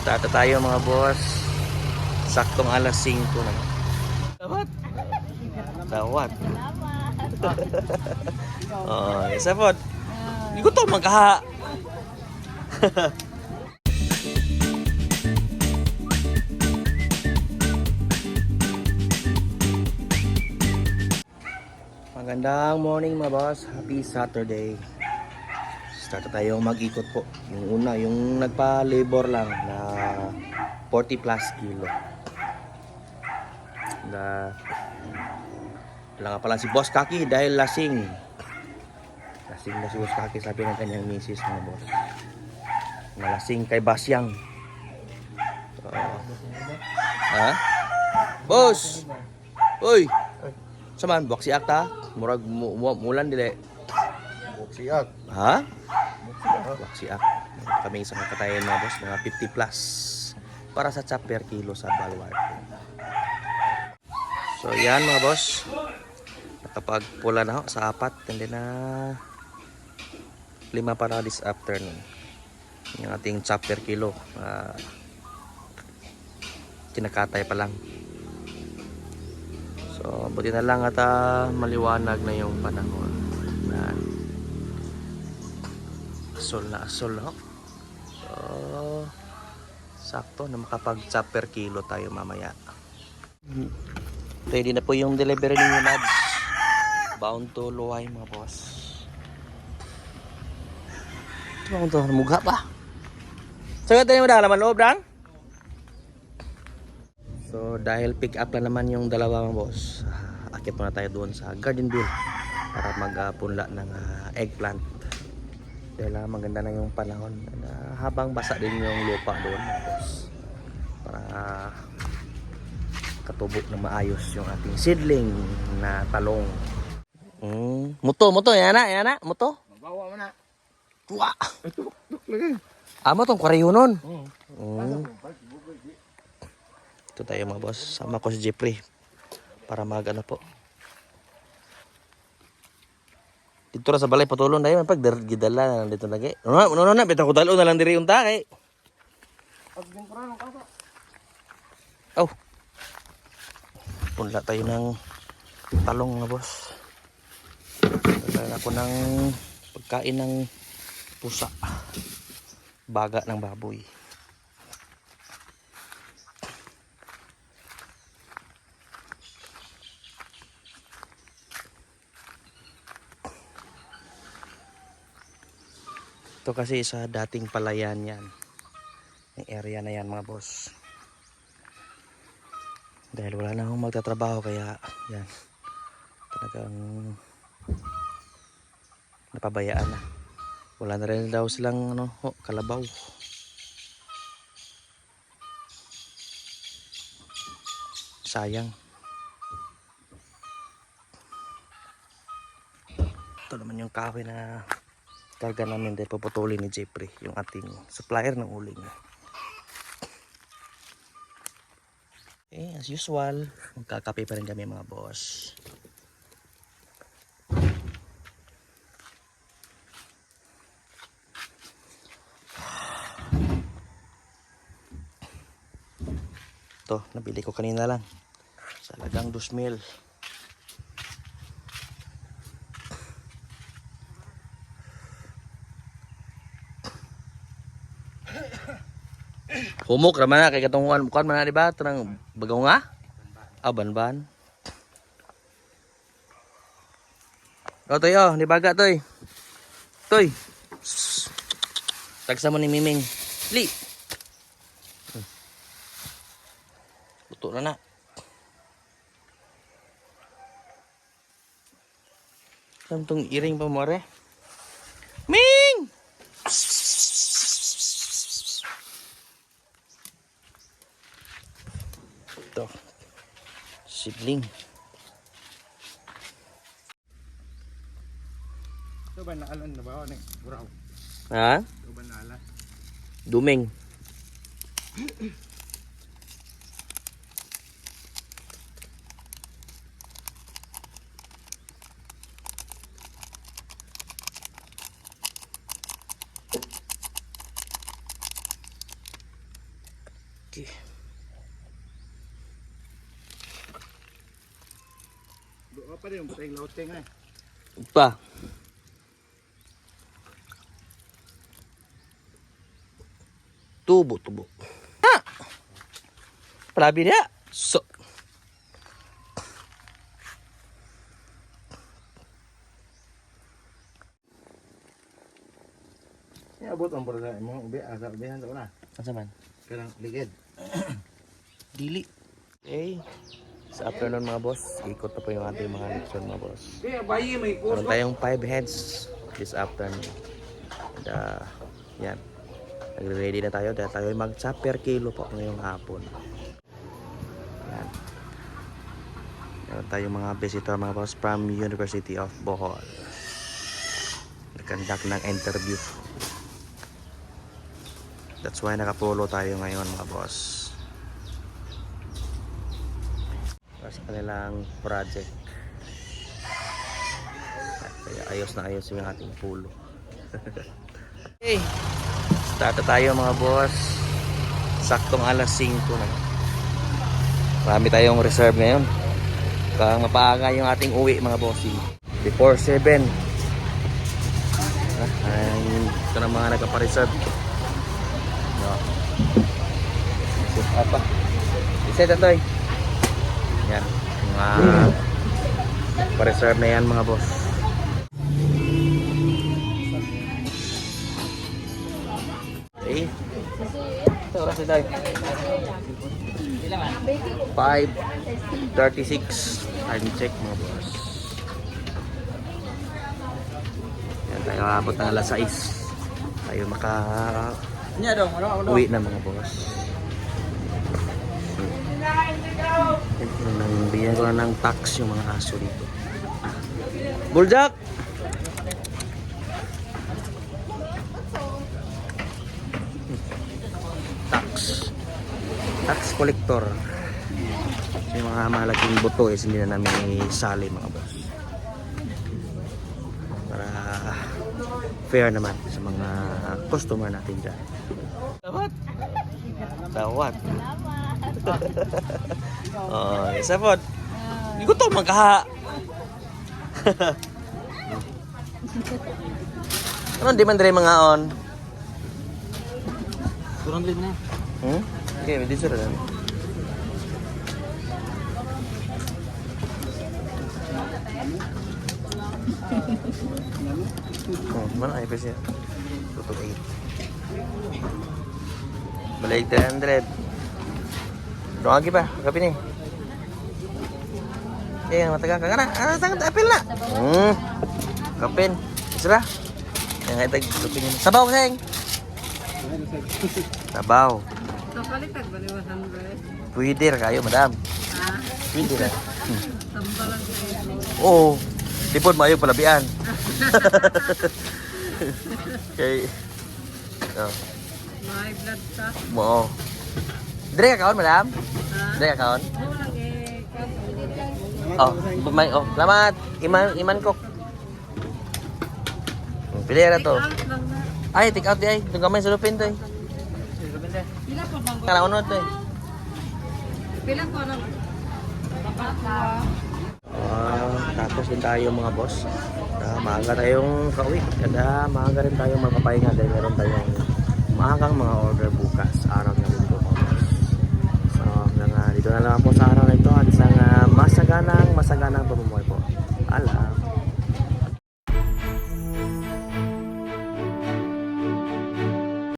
Start na tayo mga boss. Saktong alas 5 na. Tawat. Tawat. Oh, isa po. Gutom magkaha. Magandang morning mga boss. Happy Saturday. Start na tayong mag-ikot po. Yung una, yung nagpa-labor lang na 40 plus kilo. Na wala nga pala si Boss Kaki dahil lasing. Lasing na si Boss Kaki, sabi ng kanyang misis mga boss. Nalasing kay Basyang. So, ha? Boss! Uy! Saman, buwak si Akta? Murag mulan dili. Buwak si Ak. Ha? Buwak si Ak. Kami isang katayin mga boss, mga 50 plus. Para sa chop per kilo sa Balwar. So yan mga boss. Nakapagpula na ako sa 4. And then 5 para this afternoon. Yung ating chop per kilo. Kinakatay pa lang. So buti na lang at maliwanag na yung panahon. Asol na asol ho. So sakto na makapag-chop per kilo tayo mamaya. Ready na po yung delivery ninyo, lads. Bound to Luway mga boss. Bound to mugha pa. Sagot tayo mo naman loob lang. So dahil pick up na naman yung dalawa mga boss, akit muna tayo doon sa garden bill para magpunla ng eggplant. Dahil maganda na yung panahon, habang basa din yung lupa doon mga boss, para katubok na maayos yung ating seedling na talong. Muto yan na muto. Mabawa mo na. Tuwa. Tuk lagi. Amo tong karayo nun. Ito tayo mga boss, sama ko si Jeffrey para magano po. Dito ra sa balay patulon dayon pag gidala na dito lagi. No, bitaw ko dalo na lang diri unta kay. Oh. Punla tayo ng talong na boss. Dala ako ng pagkain ng pusa. Baga ng baboy. Ito kasi sa dating palayan yan. Yung area na yan mga boss. Dahil wala na akong magtatrabaho kaya yan. Talagang napabayaan na. Wala na rin daw silang kalabaw. Sayang. Ito naman yung kahoy na karga namin dahil puputulin ni Jeffrey, yung ating supplier ng uling. Okay, as usual, magkakape pa rin kami mga boss. Ito, nabili ko kanina lang. Sa lagang 2,000. Humok raman na kay katunguan bukan man na diba tanang bagaw nga? Banban. Toy di baga toy. Toy. Tagsa mo ni Miming. Li. Luto na na. Samtong iring pa mo re. Ming! Ito. Seedling. Ito ba naalan na ba? Buraw. Ha? Ito ba naalan? Duming. Kaki. Doon pa rin yung patayang lauteng eh. Pa. Tubo. Ah! Palabi niya. So. Abot ang pala mo. Ubihan sa una. Asa man? Karang ligid. Dili. Okay. Sa afternoon mga boss, ikot na po yung ating mga leksyon mga boss. Meron tayong 5 heads this afternoon. And, yan. Nagre-ready na tayo dahil tayo mag-sa per kilo po ngayong hapon. Yan. Meron tayong mga visitor mga boss from University of Bohol. Nag-conduct ng interview. That's why nakapolo tayo ngayon mga boss. Para sa kanilang project. Kaya ayos na ayos yung ating pulo. Okay. Start na tayo mga boss. Saktong alas 5 na. Marami tayong reserve ngayon. Kaya mapaaga yung ating uwi mga bossing. Before 7. Ito na mga nagpa-reserve. No. Set up pa. Iset ito eh. Yan. Mga pa-reserve na yan mga boss. Okay. Ito oras na tayo. 5:36. Time check mga boss. Yan tayo abot ng alas 6. Tayo uwi na mga boss. Bigyan ko na ng tax yung mga aso dito. Buljak! Tax collector. Yung mga malaking buto is hindi na namin isali mga boss. Para fair naman sa mga customer natin dyan. Dawat. Oh, isa po. Hindi ko to magkaha. Ano di man dre mga on? Kurang din na. Okay, hindi sila lang. Mana ay pesi? Tutup 8. Balik 300. Doon lagi pa, kapi ni. Matagal ka na. Sangat apil na. Kapin. Isra. Yang ay tag tupin. Sabaw seng. Sabaw. Kapalitan ba ni 100? Pwede ra kayo, madam. Ha? Pwede ra. Sambalan kayo. Oo. Tipod maayo palabian. Okay. Oh. May blood ka? Mo. Dire ka kaon, madam? Ha? Dire ka kaon? Oo lang eh. Oh, may salamat. Iman ko. Pili ra to. Out lang na. Ay, take out di ay. Tung kamay sa lupin to ay. Pila pa bang Kana unod to ay. Pila ko nang kapatwa. Tapos din tayo mga boss. Maaga tayong kauwi. Kada maaga rin tayong magpapahinga dahil meron tayong maagang mga order bukas. Araw na dito mga boss. So, dito na lang po sa araw na ito at isang masaganang pamumuhay po.